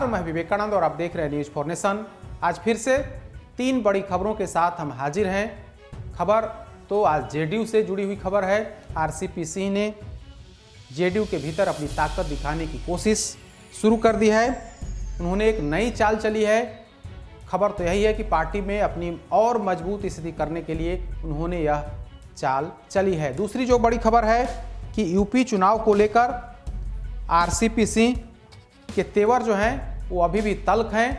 मैं विवेकानंद और आप देख रहे हैं न्यूज फॉर नेशन। आज फिर से 3 बड़ी खबरों के साथ हम हाजिर हैं। खबर तो आज जेडीयू से जुड़ी हुई खबर है। आरसीपी सिंह ने जेडीयू के भीतर अपनी ताकत दिखाने की कोशिश शुरू कर दी है। उन्होंने एक नई चाल चली है। खबर तो यही है कि पार्टी में अपनी और मजबूत स्थिति करने के लिए उन्होंने यह चाल चली है। दूसरी जो बड़ी खबर है कि यूपी चुनाव को लेकर आरसीपी सिंह के तेवर जो हैं वो अभी भी तल्ख हैं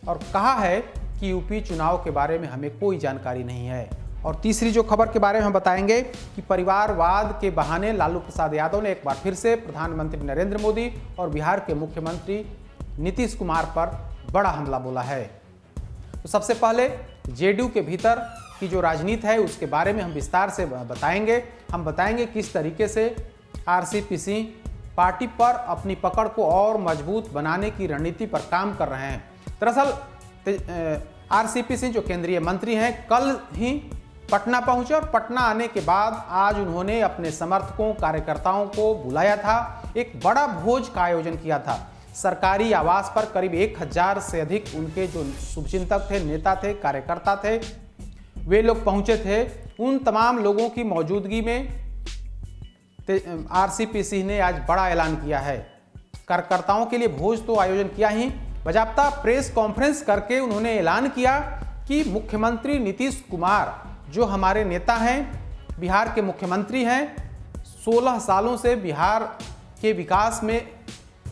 और कहा है कि यूपी चुनाव के बारे में हमें कोई जानकारी नहीं है। और तीसरी जो खबर के बारे में हम बताएंगे कि परिवारवाद के बहाने लालू प्रसाद यादव ने एक बार फिर से प्रधानमंत्री नरेंद्र मोदी और बिहार के मुख्यमंत्री नीतीश कुमार पर बड़ा हमला बोला है। तो सबसे पहले जेडीयू के भीतर की जो राजनीति है उसके बारे में हम विस्तार से बताएंगे। हम बताएंगे किस तरीके से आरसीपी सिंह पार्टी पर अपनी पकड़ को और मजबूत बनाने की रणनीति पर काम कर रहे हैं। दरअसल आरसीपी सिंह जो केंद्रीय मंत्री हैं कल ही पटना पहुंचे और पटना आने के बाद आज उन्होंने अपने समर्थकों कार्यकर्ताओं को बुलाया था। एक बड़ा भोज का आयोजन किया था। सरकारी आवास पर करीब 1000 से अधिक उनके जो शुभचिंतक थे, नेता थे, कार्यकर्ता थे, वे लोग पहुंचे थे। उन तमाम लोगों की मौजूदगी में आरसीपी सिंह ने आज बड़ा ऐलान किया है। कार्यकर्ताओं के लिए भोज तो आयोजन किया ही, बाकायदा प्रेस कॉन्फ्रेंस करके उन्होंने ऐलान किया कि मुख्यमंत्री नीतीश कुमार जो हमारे नेता हैं, बिहार के मुख्यमंत्री हैं, 16 सालों से बिहार के विकास में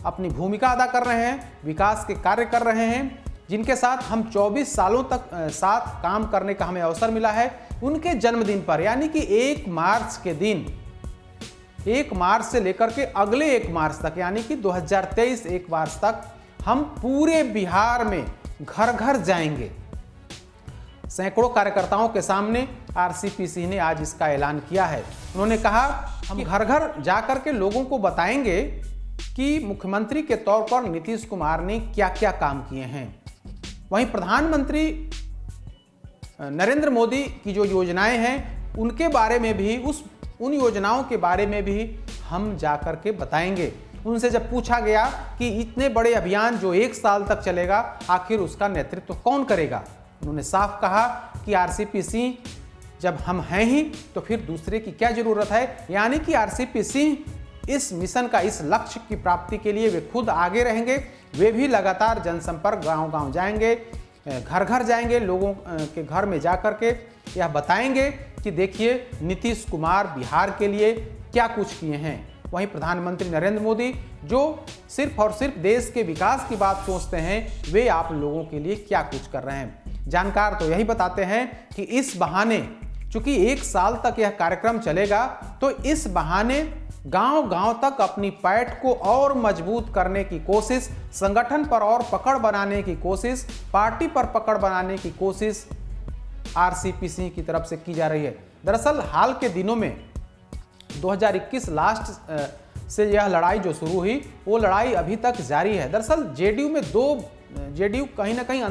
अपनी भूमिका अदा कर रहे हैं, विकास के कार्य कर रहे हैं, जिनके साथ हम 24 सालों तक साथ काम करने का हमें अवसर मिला है। उनके जन्मदिन पर यानी कि 1 मार्च के दिन, 1 मार्च से लेकर के अगले 1 मार्च तक यानी कि 2023 1 मार्च तक हम पूरे बिहार में घर घर जाएंगे। सैकड़ों कार्यकर्ताओं के सामने आरसीपी सिंह ने आज इसका ऐलान किया है। उन्होंने कहा हम घर घर जाकर के लोगों को बताएंगे कि मुख्यमंत्री के तौर पर नीतीश कुमार ने क्या क्या काम किए हैं। वहीं प्रधानमंत्री नरेंद्र मोदी की जो योजनाएं हैं उनके बारे में भी, उन योजनाओं के बारे में भी हम जाकर के बताएंगे। उनसे जब पूछा गया कि इतने बड़े अभियान जो 1 साल तक चलेगा, आखिर उसका नेतृत्व कौन करेगा, उन्होंने साफ कहा कि आरसीपी सिंह जब हम हैं ही तो फिर दूसरे की क्या जरूरत है। यानी कि आरसीपी सिंह इस मिशन का, इस लक्ष्य की प्राप्ति के लिए वे खुद आगे रहेंगे। वे भी लगातार जनसंपर्क गांव-गांव जाएंगे, घर घर जाएंगे, लोगों के घर में जाकर के यह बताएंगे कि देखिए नीतीश कुमार बिहार के लिए क्या कुछ किए हैं। वहीं प्रधानमंत्री नरेंद्र मोदी जो सिर्फ और सिर्फ देश के विकास की बात सोचते हैं, वे आप लोगों के लिए क्या कुछ कर रहे हैं। जानकार तो यही बताते हैं कि इस बहाने, चूंकि 1 साल तक यह कार्यक्रम चलेगा, तो इस बहाने गांव-गांव तक अपनी पैठ को और मजबूत करने की कोशिश, संगठन पर और पकड़ बनाने की कोशिश, पार्टी पर पकड़ बनाने की कोशिश आरसीपी सिंह की तरफ से की जा रही है। दरअसल हाल के दिनों में 2021 लास्ट से यह लड़ाई जो शुरू हुई, वो लड़ाई अभी तक जारी है। दरअसल जेडीयू कहीं ना कहीं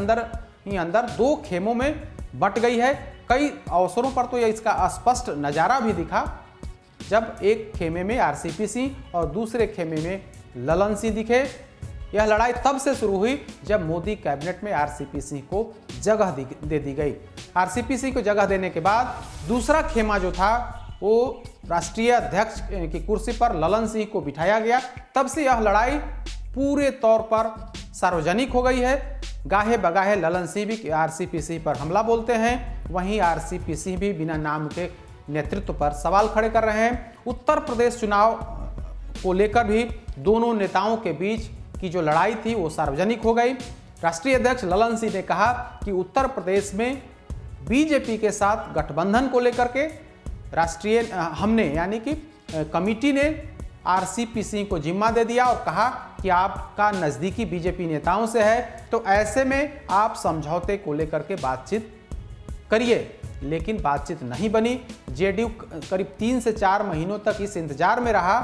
अंदर 2 खेमों में बंट गई है। कई अवसरों पर तो यह इसका स्पष्ट नज़ारा भी दिखा, जब एक खेमे में आरसीपी सिंह और दूसरे खेमे में ललन सिंह दिखे। यह लड़ाई तब से शुरू हुई जब मोदी कैबिनेट में आरसीपी सिंह को जगह दे दी गई। आरसीपी सिंह को जगह देने के बाद दूसरा खेमा जो था वो राष्ट्रीय अध्यक्ष की कुर्सी पर ललन सिंह को बिठाया गया। तब से यह लड़ाई पूरे तौर पर सार्वजनिक हो गई है। गाहे बगाहे ललन सिंह भी आरसीपी सिंह पर हमला बोलते हैं, वहीं आरसीपी सिंह भी बिना नाम के नेतृत्व पर सवाल खड़े कर रहे हैं। उत्तर प्रदेश चुनाव को लेकर भी दोनों नेताओं के बीच की जो लड़ाई थी वो सार्वजनिक हो गई। राष्ट्रीय अध्यक्ष ललन सिंह ने कहा कि उत्तर प्रदेश में बीजेपी के साथ गठबंधन को लेकर के हमने यानी कि कमेटी ने आरसीपी सिंह को जिम्मा दे दिया और कहा कि आपका नज़दीकी बीजेपी नेताओं से है, तो ऐसे में आप समझौते को लेकर के बातचीत करिए। लेकिन बातचीत नहीं बनी। जेडीयू करीब 3 से 4 महीनों तक इस इंतजार में रहा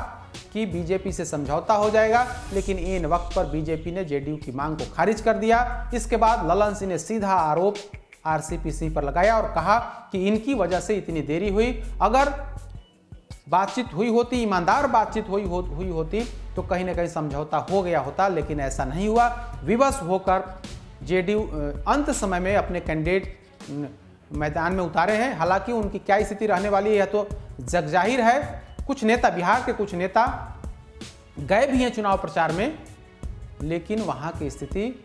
कि बीजेपी से समझौता हो जाएगा, लेकिन इन वक्त पर बीजेपी ने जेडीयू की मांग को खारिज कर दिया। इसके बाद ललन सिंह ने सीधा आरोप आरसीपी सिंह पर लगाया और कहा कि इनकी वजह से इतनी देरी हुई। अगर बातचीत हुई होती, ईमानदार बातचीत हुई होती, तो तो कहीं ना कहीं समझौता हो गया होता, लेकिन ऐसा नहीं हुआ। विवश होकर जेडीयू अंत समय में अपने कैंडिडेट मैदान में उतारे हैं। हालांकि उनकी क्या स्थिति रहने वाली है यह तो जगजाहिर है। कुछ नेता, बिहार के कुछ नेता गए भी हैं चुनाव प्रचार में, लेकिन वहां की स्थिति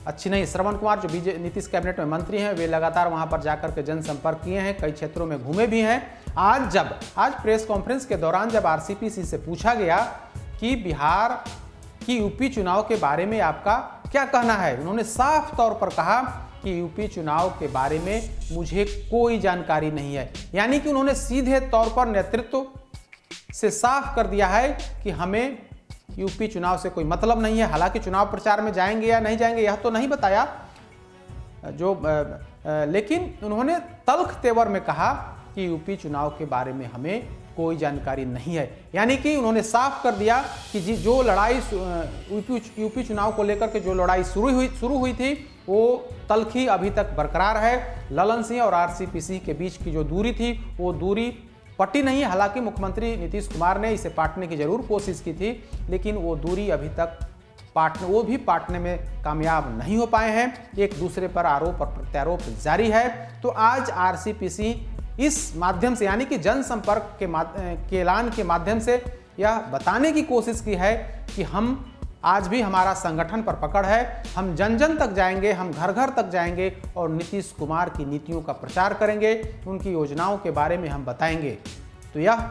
अच्छी नहीं। श्रवण कुमार जो नीतीश कैबिनेट में मंत्री हैं, वे लगातार वहां पर जाकर के जनसंपर्क किए हैं, कई क्षेत्रों में घूमे भी हैं। आज प्रेस कॉन्फ्रेंस के दौरान जब आरसीपीसी से पूछा गया कि बिहार की यूपी चुनाव के बारे में आपका क्या कहना है, उन्होंने साफ तौर पर कहा कि यूपी चुनाव के बारे में मुझे कोई जानकारी नहीं है। यानी कि उन्होंने सीधे तौर पर नेतृत्व से साफ कर दिया है कि हमें यूपी चुनाव से कोई मतलब नहीं है। हालांकि चुनाव प्रचार में जाएंगे या नहीं जाएंगे यह तो नहीं बताया, लेकिन उन्होंने तल्ख तेवर में कहा कि यूपी चुनाव के बारे में हमें कोई जानकारी नहीं है। यानी कि उन्होंने साफ कर दिया कि जो लड़ाई यूपी चुनाव को लेकर के जो लड़ाई शुरू हुई थी वो तल्खी अभी तक बरकरार है। ललन सिंह और आरसीपीसी के बीच की जो दूरी थी वो दूरी पटी नहीं है। हालांकि मुख्यमंत्री नीतीश कुमार ने इसे पाटने की जरूर कोशिश की थी, लेकिन वो दूरी अभी तक पाटने में कामयाब नहीं हो पाए हैं। एक दूसरे पर आरोप और प्रत्यारोप जारी है। तो आज आरसीपीसी इस माध्यम से, यानी कि जनसंपर्क के ऐलान के माध्यम से यह बताने की कोशिश की है कि हम आज भी हमारा संगठन पर पकड़ है, हम जन जन तक जाएंगे, हम घर घर तक जाएंगे और नीतीश कुमार की नीतियों का प्रचार करेंगे, उनकी योजनाओं के बारे में हम बताएंगे। तो यह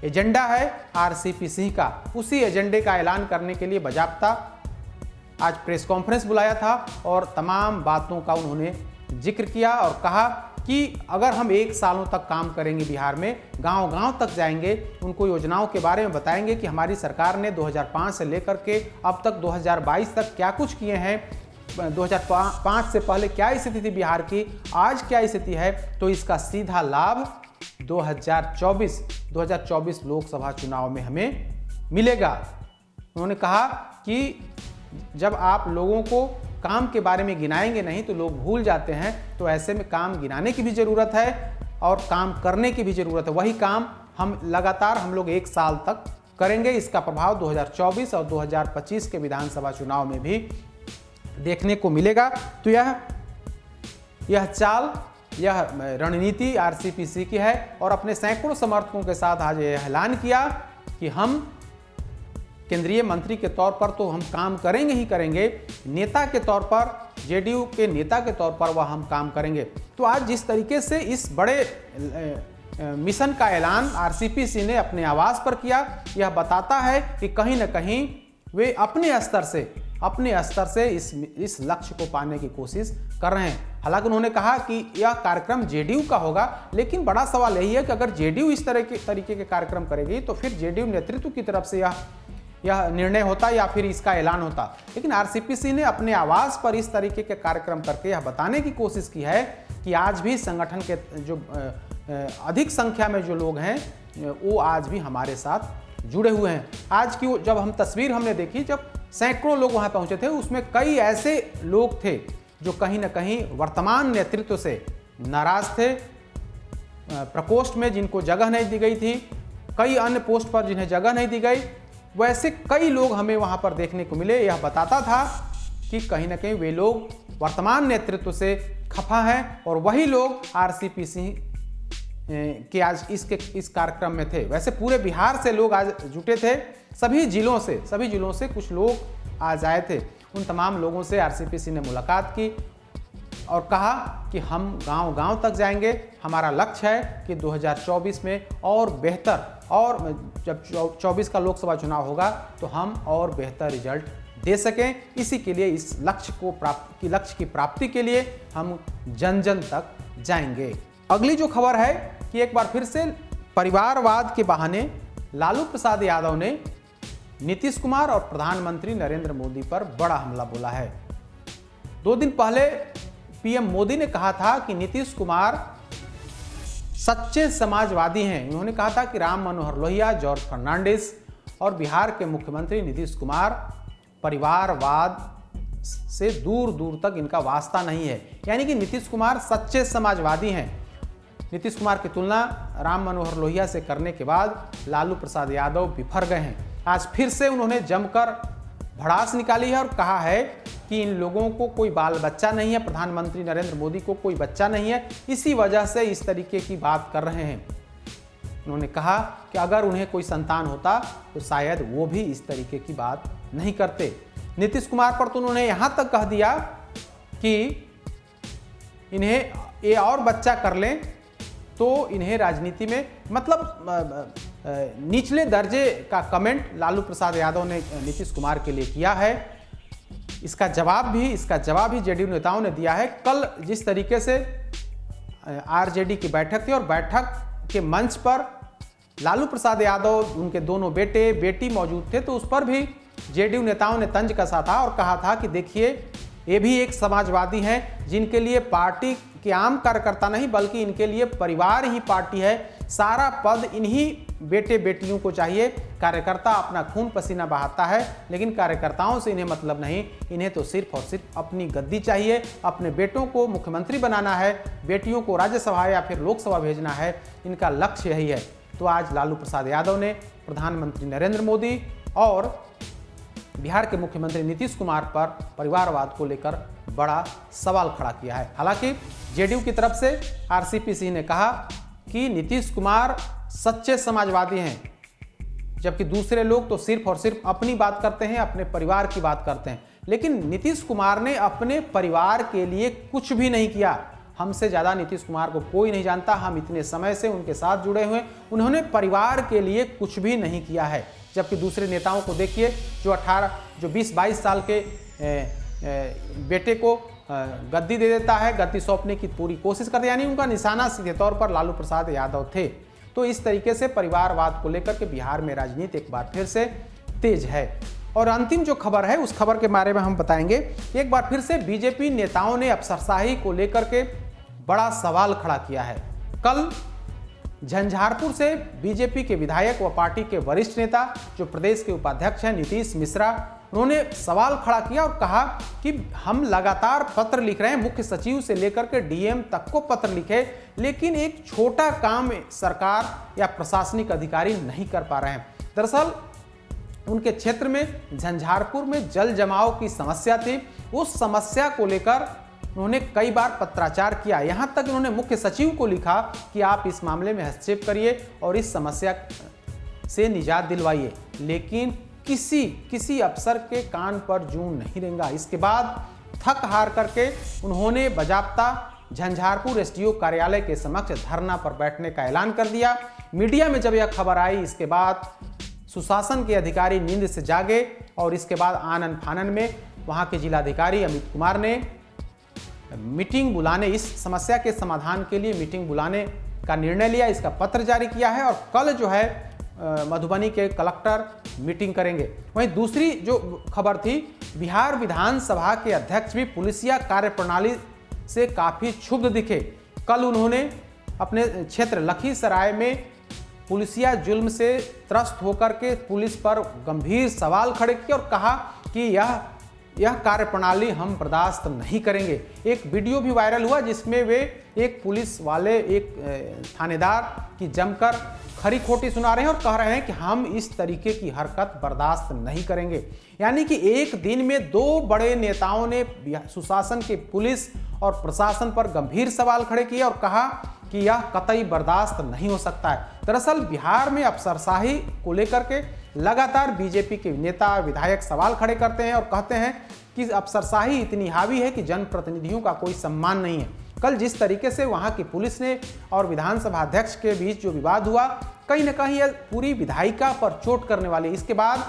एजेंडा है आरसीपीसी का। उसी एजेंडे का ऐलान करने के लिए बाकायदा आज प्रेस कॉन्फ्रेंस बुलाया था और तमाम बातों का उन्होंने जिक्र किया और कहा कि अगर हम 1 सालों तक काम करेंगे बिहार में, गांव-गांव तक जाएंगे, उनको योजनाओं के बारे में बताएंगे कि हमारी सरकार ने 2005 से लेकर के अब तक 2022 तक क्या कुछ किए हैं, 2005 से पहले क्या स्थिति थी बिहार की, आज क्या स्थिति है, तो इसका सीधा लाभ 2024 लोकसभा चुनाव में हमें मिलेगा। उन्होंने कहा कि जब आप लोगों को काम के बारे में गिनाएंगे नहीं तो लोग भूल जाते हैं, तो ऐसे में काम गिनाने की भी ज़रूरत है और काम करने की भी ज़रूरत है। वही काम हम लगातार हम लोग 1 साल तक करेंगे। इसका प्रभाव 2024 और 2025 के विधानसभा चुनाव में भी देखने को मिलेगा। तो यह चाल, यह रणनीति आरसीपीसी की है और अपने सैकड़ों समर्थकों के साथ आज यह ऐलान किया कि हम केंद्रीय मंत्री के तौर पर तो हम काम करेंगे ही करेंगे, नेता के तौर पर, जेडीयू के नेता के तौर पर वह हम काम करेंगे। तो आज जिस तरीके से इस बड़े मिशन का ऐलान आरसीपीसी ने अपने आवास पर किया, यह बताता है कि कहीं ना कहीं वे अपने स्तर से इस लक्ष्य को पाने की कोशिश कर रहे हैं। हालांकि उन्होंने कहा कि यह कार्यक्रम जेडीयू का होगा, लेकिन बड़ा सवाल यही है कि अगर जेडीयू इस तरीके के कार्यक्रम करेगी तो फिर जेडीयू नेतृत्व की तरफ से यह निर्णय होता या फिर इसका ऐलान होता। लेकिन आरसीपीसी ने अपने आवास पर इस तरीके के कार्यक्रम करके यह बताने की कोशिश की है कि आज भी संगठन के जो अधिक संख्या में जो लोग हैं वो आज भी हमारे साथ जुड़े हुए हैं। आज की जब हम तस्वीर हमने देखी, जब सैकड़ों लोग वहां पहुंचे थे, उसमें कई ऐसे लोग थे जो कहीं ना कहीं वर्तमान नेतृत्व से नाराज थे। प्रकोष्ठ में जिनको जगह नहीं दी गई थी, कई अन्य पोस्ट पर जिन्हें जगह नहीं दी गई, वैसे कई लोग हमें वहां पर देखने को मिले। यह बताता था कि कहीं ना कहीं वे लोग वर्तमान नेतृत्व से खफा हैं और वही लोग आरसीपीसी के आज इस कार्यक्रम में थे। वैसे पूरे बिहार से लोग आज जुटे थे, सभी जिलों से कुछ लोग आज आए थे। उन तमाम लोगों से आरसीपीसी ने मुलाकात की और कहा कि हम गांव-गांव तक जाएंगे। हमारा लक्ष्य है कि 2024 में और बेहतर, और जब 24 का लोकसभा चुनाव होगा तो हम और बेहतर रिजल्ट दे सकें। इसी के लिए इस लक्ष्य की प्राप्ति के लिए हम जन जन तक जाएंगे। अगली जो खबर है कि एक बार फिर से परिवारवाद के बहाने लालू प्रसाद यादव ने नीतीश कुमार और प्रधानमंत्री नरेंद्र मोदी पर बड़ा हमला बोला है। 2 दिन पहले पीएम मोदी ने कहा था कि नीतीश कुमार सच्चे समाजवादी हैं। उन्होंने कहा था कि राम मनोहर लोहिया, जॉर्ज फर्नांडिस और बिहार के मुख्यमंत्री नीतीश कुमार परिवारवाद से दूर दूर तक इनका वास्ता नहीं है। यानी कि नीतीश कुमार सच्चे समाजवादी हैं। नीतीश कुमार की तुलना राम मनोहर लोहिया से करने के बाद लालू प्रसाद यादव बिफर गए हैं। आज फिर से उन्होंने जमकर भड़ास निकाली है और कहा है कि इन लोगों को कोई बाल बच्चा नहीं है, प्रधानमंत्री नरेंद्र मोदी को कोई बच्चा नहीं है, इसी वजह से इस तरीके की बात कर रहे हैं। उन्होंने कहा कि अगर उन्हें कोई संतान होता तो शायद वो भी इस तरीके की बात नहीं करते। नीतीश कुमार पर तो उन्होंने यहाँ तक कह दिया कि इन्हें ये और बच्चा कर लें तो इन्हें राजनीति में, मतलब निचले दर्जे का कमेंट लालू प्रसाद यादव ने नीतीश कुमार के लिए किया है। इसका जवाब भी जेडीयू नेताओं ने दिया है। कल जिस तरीके से आरजेडी की बैठक थी और बैठक के मंच पर लालू प्रसाद यादव, उनके दोनों बेटे बेटी मौजूद थे, तो उस पर भी जेडीयू नेताओं ने तंज कसा था और कहा था कि देखिए ये भी एक समाजवादी हैं जिनके लिए पार्टी के आम कार्यकर्ता नहीं बल्कि इनके लिए परिवार ही पार्टी है, सारा पद इन्हीं बेटे बेटियों को चाहिए। कार्यकर्ता अपना खून पसीना बहाता है लेकिन कार्यकर्ताओं से इन्हें मतलब नहीं, इन्हें तो सिर्फ और सिर्फ अपनी गद्दी चाहिए, अपने बेटों को मुख्यमंत्री बनाना है, बेटियों को राज्यसभा या फिर लोकसभा भेजना है, इनका लक्ष्य यही है। तो आज लालू प्रसाद यादव ने प्रधानमंत्री नरेंद्र मोदी और बिहार के मुख्यमंत्री नीतीश कुमार पर परिवारवाद को लेकर बड़ा सवाल खड़ा किया है। हालांकि जेडीयू की तरफ से आरसीपी सिंह ने कहा कि नीतीश कुमार सच्चे समाजवादी हैं, जबकि दूसरे लोग तो सिर्फ और सिर्फ अपनी बात करते हैं, अपने परिवार की बात करते हैं। लेकिन नीतीश कुमार ने अपने परिवार के लिए कुछ भी नहीं किया। हमसे ज़्यादा नीतीश कुमार को कोई नहीं जानता, हम इतने समय से उनके साथ जुड़े हुए, उन्होंने परिवार के लिए कुछ भी नहीं किया है। जबकि दूसरे नेताओं को देखिए जो 20-22 साल के बेटे को गद्दी दे देता है, गद्दी सौंपने की पूरी कोशिश करते, यानी उनका निशाना सीधे तौर पर लालू प्रसाद यादव थे। तो इस तरीके से परिवारवाद को लेकर के बिहार में राजनीति एक बार फिर से तेज है। और अंतिम जो खबर है उस खबर के बारे में हम बताएंगे। एक बार फिर से बीजेपी नेताओं ने अफसरशाही को लेकर के बड़ा सवाल खड़ा किया है। कल झंझारपुर से बीजेपी के विधायक व पार्टी के वरिष्ठ नेता जो प्रदेश के उपाध्यक्ष हैं नीतीश मिश्रा, उन्होंने सवाल खड़ा किया और कहा कि हम लगातार पत्र लिख रहे हैं, मुख्य सचिव से लेकर के डीएम तक को पत्र लिखे, लेकिन एक छोटा काम सरकार या प्रशासनिक अधिकारी नहीं कर पा रहे हैं। दरअसल उनके क्षेत्र में झंझारपुर में जल जमाव की समस्या थी, उस समस्या को लेकर उन्होंने कई बार पत्राचार किया। यहां तक उन्होंने मुख्य सचिव को लिखा कि आप इस मामले में हस्तक्षेप करिए और इस समस्या से निजात दिलवाइए, लेकिन किसी अफसर के कान पर जूं नहीं रेंगा। इसके बाद थक हार करके उन्होंने बजाबता झंझारपुर एसडीओ कार्यालय के समक्ष धरना पर बैठने का ऐलान कर दिया। मीडिया में जब यह खबर आई, इसके बाद सुशासन के अधिकारी नींद से जागे और इसके बाद आनन फानन में वहां के जिलाधिकारी अमित कुमार ने मीटिंग बुलाने, इस समस्या के समाधान के लिए मीटिंग बुलाने का निर्णय लिया। इसका पत्र जारी किया है और कल जो है मधुबनी के कलेक्टर मीटिंग करेंगे। वहीं दूसरी जो खबर थी, बिहार विधानसभा के अध्यक्ष भी पुलिसिया कार्यप्रणाली से काफ़ी क्षुब्ध दिखे। कल उन्होंने अपने क्षेत्र लखीसराय में पुलिसिया जुल्म से त्रस्त होकर के पुलिस पर गंभीर सवाल खड़े किए और कहा कि यह कार्यप्रणाली हम बर्दाश्त नहीं करेंगे। एक वीडियो भी वायरल हुआ जिसमें वे एक पुलिस वाले, एक थानेदार की जमकर खरी खोटी सुना रहे हैं और कह रहे हैं कि हम इस तरीके की हरकत बर्दाश्त नहीं करेंगे। यानी कि एक दिन में दो बड़े नेताओं ने सुशासन के पुलिस और प्रशासन पर गंभीर सवाल खड़े किए और कहा कि यह कतई बर्दाश्त नहीं हो सकता है। दरअसल बिहार में अफसरशाही को लेकर के लगातार बीजेपी के नेता विधायक सवाल खड़े करते हैं और कहते हैं कि अफसरशाही इतनी हावी है कि जनप्रतिनिधियों का कोई सम्मान नहीं है। कल जिस तरीके से वहां की पुलिस ने और विधानसभा अध्यक्ष के बीच जो विवाद हुआ, कहीं ना कहीं यह पूरी विधायिका पर चोट करने वाली। इसके बाद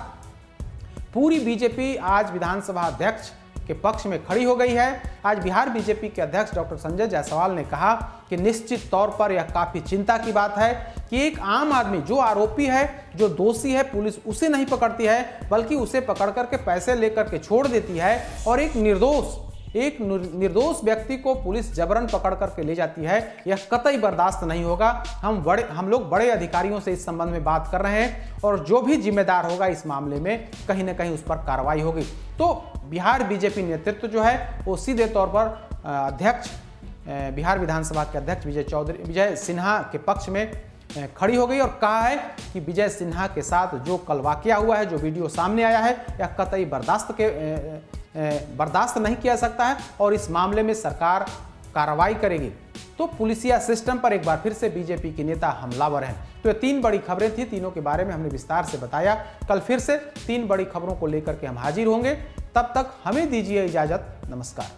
पूरी बीजेपी आज विधानसभा अध्यक्ष के पक्ष में खड़ी हो गई है। आज बिहार बीजेपी के अध्यक्ष डॉक्टर संजय जायसवाल ने कहा कि निश्चित तौर पर यह काफी चिंता की बात है कि एक आम आदमी जो आरोपी है, जो दोषी है, पुलिस उसे नहीं पकड़ती है बल्कि उसे पकड़ करके पैसे लेकर के छोड़ देती है और एक निर्दोष व्यक्ति को पुलिस जबरन पकड़ करके ले जाती है। यह कतई बर्दाश्त नहीं होगा। हम लोग बड़े अधिकारियों से इस संबंध में बात कर रहे हैं और जो भी जिम्मेदार होगा इस मामले में कहीं ना कहीं उस पर कार्रवाई होगी। तो बिहार बीजेपी नेतृत्व जो है वो सीधे तौर पर अध्यक्ष, बिहार विधानसभा के अध्यक्ष विजय सिन्हा के पक्ष में खड़ी हो गई और कहा है कि विजय सिन्हा के साथ जो कल वाकया हुआ है, जो वीडियो सामने आया है, यह कतई बर्दाश्त नहीं किया सकता है और इस मामले में सरकार कार्रवाई करेगी। तो पुलिसिया सिस्टम पर एक बार फिर से बीजेपी के नेता हमलावर हैं। तो ये 3 बड़ी खबरें थी, तीनों के बारे में हमने विस्तार से बताया। कल फिर से 3 बड़ी खबरों को लेकर के हम हाजिर होंगे। तब तक हमें दीजिए इजाजत। नमस्कार।